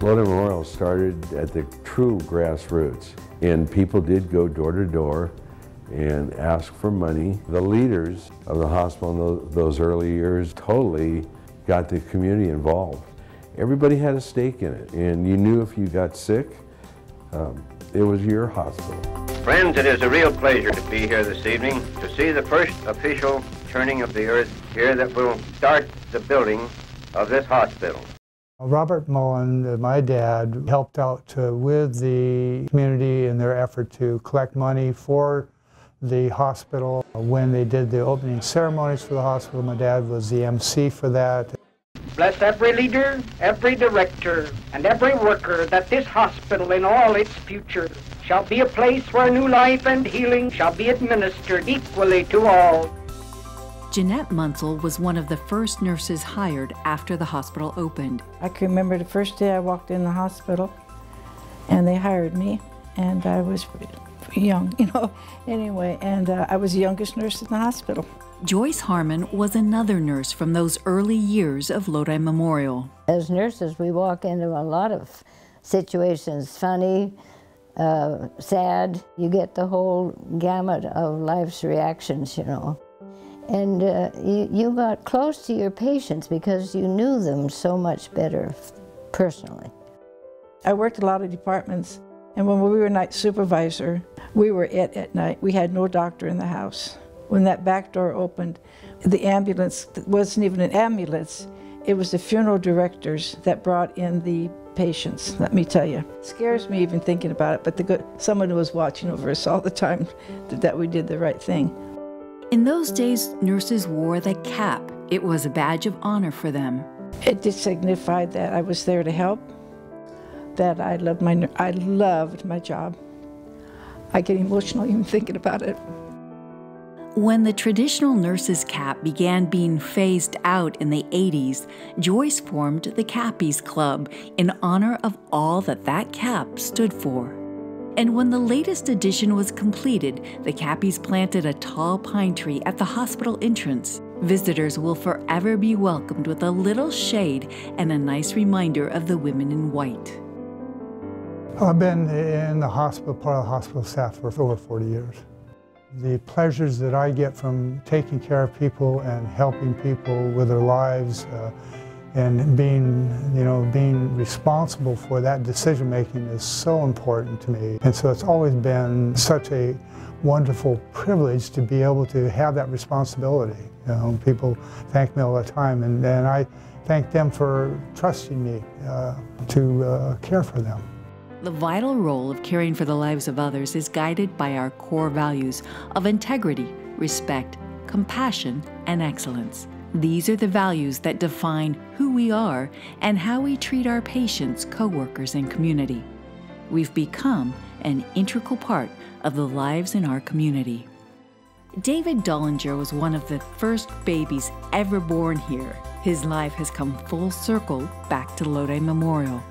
Lodi Memorial started at the true grassroots, and people did go door to door and ask for money. The leaders of the hospital in those early years totally got the community involved. Everybody had a stake in it, and you knew if you got sick, it was your hospital. Friends, it is a real pleasure to be here this evening to see the first official turning of the earth here that will start the building of this hospital. Robert Mullen, my dad, helped out with the community in their effort to collect money for the hospital. When they did the opening ceremonies for the hospital, my dad was the MC for that. Bless every leader, every director, and every worker, that this hospital in all its future shall be a place where new life and healing shall be administered equally to all. Jeanette Munsell was one of the first nurses hired after the hospital opened. I can remember the first day I walked in the hospital and they hired me, and I was young, anyway, and I was the youngest nurse in the hospital. Joyce Harmon was another nurse from those early years of Lodi Memorial. As nurses, we walk into a lot of situations, funny, sad. You get the whole gamut of life's reactions, And you got close to your patients because you knew them so much better personally. I worked a lot of departments, and when we were night supervisor, we were at night. We had no doctor in the house. When that back door opened, the ambulance wasn't even an ambulance. It was the funeral directors that brought in the patients, let me tell you. It scares me even thinking about it, but someone was watching over us all the time that we did the right thing. In those days, nurses wore the cap. It was a badge of honor for them. It just signified that I was there to help, that I loved my job. I get emotional even thinking about it. When the traditional nurse's cap began being phased out in the 80s, Joyce formed the Cappies Club in honor of all that cap stood for. And when the latest edition was completed, the Cappies planted a tall pine tree at the hospital entrance. Visitors will forever be welcomed with a little shade and a nice reminder of the women in white. I've been in the hospital, part of the hospital staff for over 40 years. The pleasures that I get from taking care of people and helping people with their lives and being responsible for that decision making is so important to me. And so it's always been such a wonderful privilege to be able to have that responsibility. People thank me all the time, and I thank them for trusting me to care for them. The vital role of caring for the lives of others is guided by our core values of integrity, respect, compassion, and excellence. These are the values that define who we are and how we treat our patients, coworkers, and community. We've become an integral part of the lives in our community. David Dollinger was one of the first babies ever born here. His life has come full circle back to Lodi Memorial.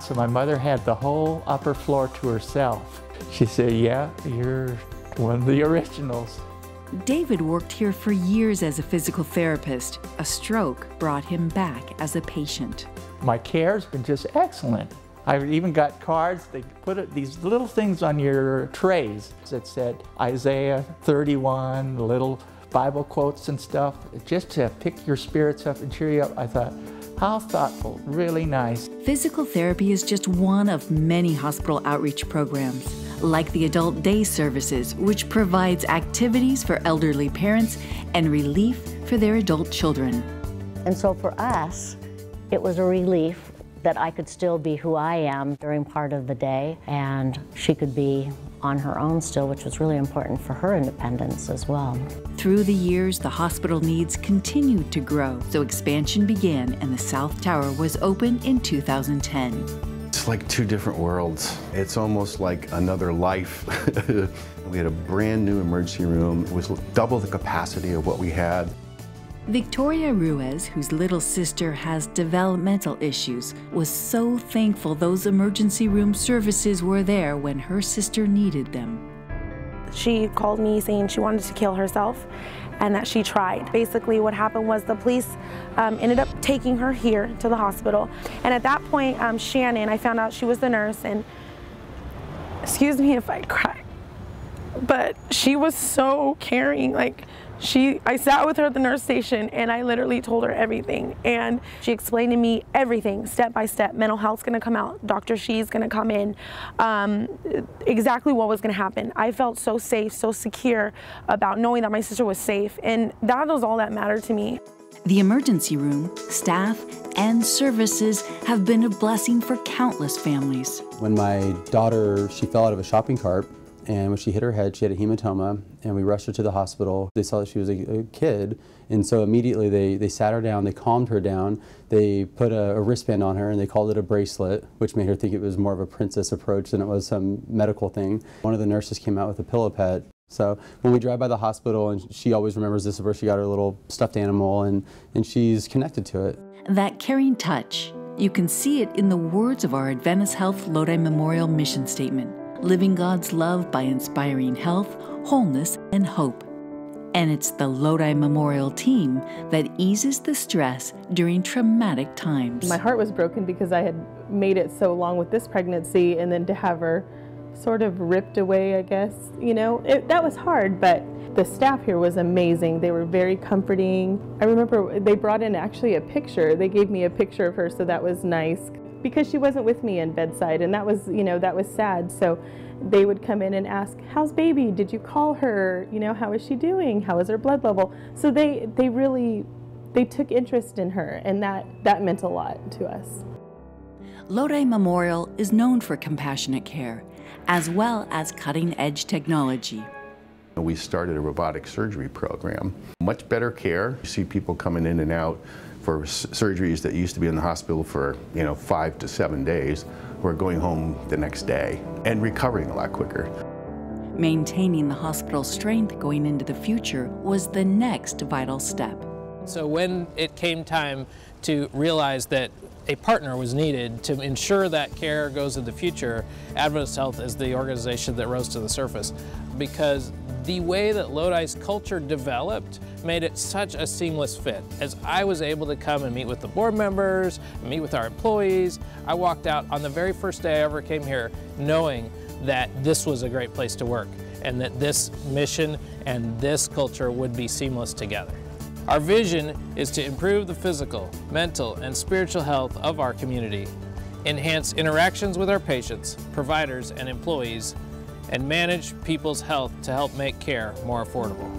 So my mother had the whole upper floor to herself. She said, "Yeah, you're one of the originals." David worked here for years as a physical therapist. A stroke brought him back as a patient. My care's been just excellent. I even got cards. They put these little things on your trays that said Isaiah 31, little Bible quotes and stuff, just to pick your spirits up and cheer you up. I thought, how thoughtful, really nice. Physical therapy is just one of many hospital outreach programs, like the Adult Day Services, which provides activities for elderly parents and relief for their adult children. And so for us, it was a relief that I could still be who I am during part of the day, and she could be on her own still, which was really important for her independence as well. Through the years, the hospital needs continued to grow, so expansion began and the South Tower was opened in 2010. It's like two different worlds. It's almost like another life. We had a brand new emergency room. It was double the capacity of what we had. Victoria Ruiz, whose little sister has developmental issues, was so thankful those emergency room services were there when her sister needed them. She called me saying she wanted to kill herself and that she tried. Basically what happened was the police ended up taking her here to the hospital. And at that point, Shannon, I found out she was the nurse, and excuse me if I cry, but she was so caring. Like, I sat with her at the nurse station and I literally told her everything. And she explained to me everything, step by step. Mental health's gonna come out, Dr. She's gonna come in, exactly what was gonna happen. I felt so safe, so secure about knowing that my sister was safe. And that was all that mattered to me. The emergency room, staff, and services have been a blessing for countless families. When my daughter, she fell out of a shopping cart, and when she hit her head, she had a hematoma, and we rushed her to the hospital. They saw that she was a kid, and so immediately they sat her down, they calmed her down, they put a wristband on her, and they called it a bracelet, which made her think it was more of a princess approach than it was some medical thing. One of the nurses came out with a pillow pet. So when we drive by the hospital, and she always remembers this is where she got her little stuffed animal, and she's connected to it. That caring touch, you can see it in the words of our Adventist Health Lodi Memorial mission statement: living God's love by inspiring health, wholeness, and hope. And it's the Lodi Memorial team that eases the stress during traumatic times. My heart was broken because I had made it so long with this pregnancy, and then to have her sort of ripped away, I guess, you know, that was hard, but the staff here was amazing. They were very comforting. I remember they brought in actually a picture. They gave me a picture of her, so that was nice, because she wasn't with me in bedside, and that was, you know, that was sad. So they would come in and ask, how's baby? Did you call her? You know, how is she doing? How is her blood level? So they took interest in her, and that meant a lot to us. Lodi Memorial is known for compassionate care, as well as cutting-edge technology. We started a robotic surgery program. Much better care. You see people coming in and out for surgeries that used to be in the hospital for 5 to 7 days. We're going home the next day and recovering a lot quicker. Maintaining the hospital's strength going into the future was the next vital step. So when it came time to realize that a partner was needed to ensure that care goes in the future, Adventist Health is the organization that rose to the surface, because the way that Lodi's culture developed made it such a seamless fit. As I was able to come and meet with the board members, meet with our employees, I walked out on the very first day I ever came here knowing that this was a great place to work and that this mission and this culture would be seamless together. Our vision is to improve the physical, mental, and spiritual health of our community, enhance interactions with our patients, providers, and employees, and manage people's health to help make care more affordable.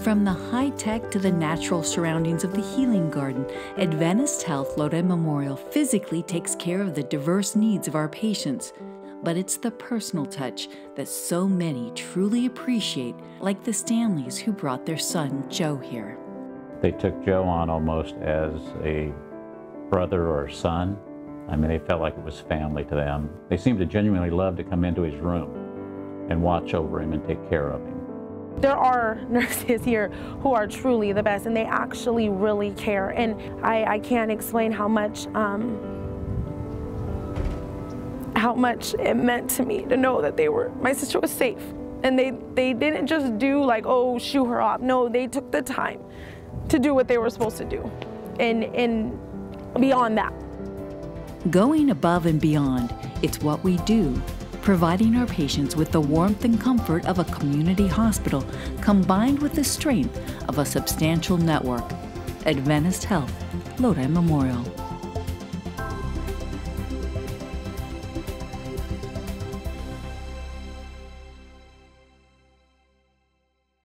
From the high-tech to the natural surroundings of the Healing Garden, Adventist Health Lodi Memorial physically takes care of the diverse needs of our patients. But it's the personal touch that so many truly appreciate, like the Stanleys who brought their son Joe here. They took Joe on almost as a brother or son. I mean, they felt like it was family to them. They seemed to genuinely love to come into his room and watch over him and take care of him. There are nurses here who are truly the best, and they actually really care. And I can't explain how much it meant to me to know that my sister was safe. And they didn't just do like, oh, shoo her off. No, they took the time to do what they were supposed to do, and beyond that. Going above and beyond, it's what we do, providing our patients with the warmth and comfort of a community hospital, combined with the strength of a substantial network. Adventist Health, Lodi Memorial.